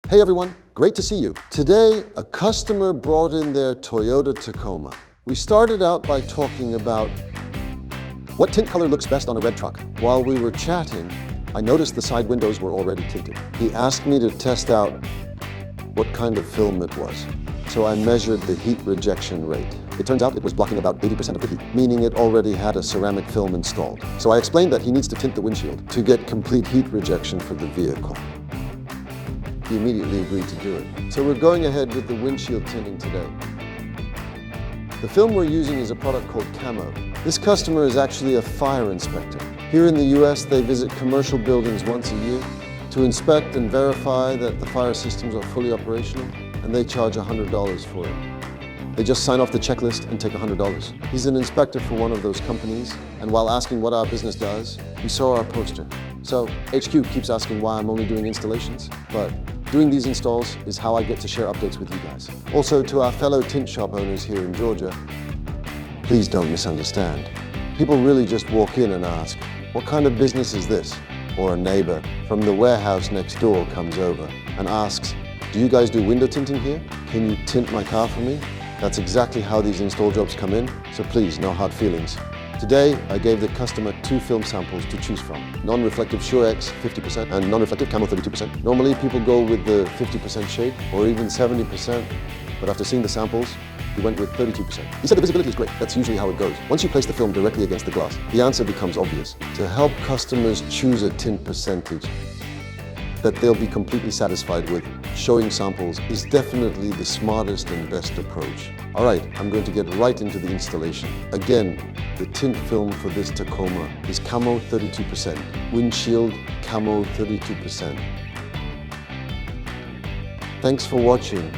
Hey everyone, great to see you. Today, a customer brought in their Toyota Tacoma. We started out by talking about what tint color looks best on a red truck. While we were chatting, I noticed the side windows were already tinted. He asked me to test out what kind of film it was. So I measured the heat rejection rate. It turns out it was blocking about 80% of the heat, meaning it already had a ceramic film installed. So I explained that he needs to tint the windshield to get complete heat rejection for the vehicle. He immediately agreed to do it. So we're going ahead with the windshield tinting today. The film we're using is a product called Camo. This customer is actually a fire inspector. Here in the US, they visit commercial buildings once a year to inspect and verify that the fire systems are fully operational, and they charge $100 for it. They just sign off the checklist and take $100. He's an inspector for one of those companies, and while asking what our business does, he saw our poster. So HQ keeps asking why I'm only doing installations, but doing these installs is how I get to share updates with you guys. Also, to our fellow tint shop owners here in Georgia, please don't misunderstand. People really just walk in and ask, what kind of business is this? Or a neighbor from the warehouse next door comes over and asks, do you guys do window tinting here? Can you tint my car for me? That's exactly how these install jobs come in, so please, no hard feelings. Today, I gave the customer 2 film samples to choose from. Non-reflective Surex 50% and non-reflective Camo 32%. Normally people go with the 50% shade or even 70%, but after seeing the samples, he went with 32%. He said the visibility is great. That's usually how it goes. Once you place the film directly against the glass, the answer becomes obvious. To help customers choose a tint percentage that they'll be completely satisfied with, showing samples is definitely the smartest and best approach. All right, I'm going to get right into the installation. Again, the tint film for this Tacoma is Camo 32%, windshield Camo 32%. Thanks for watching.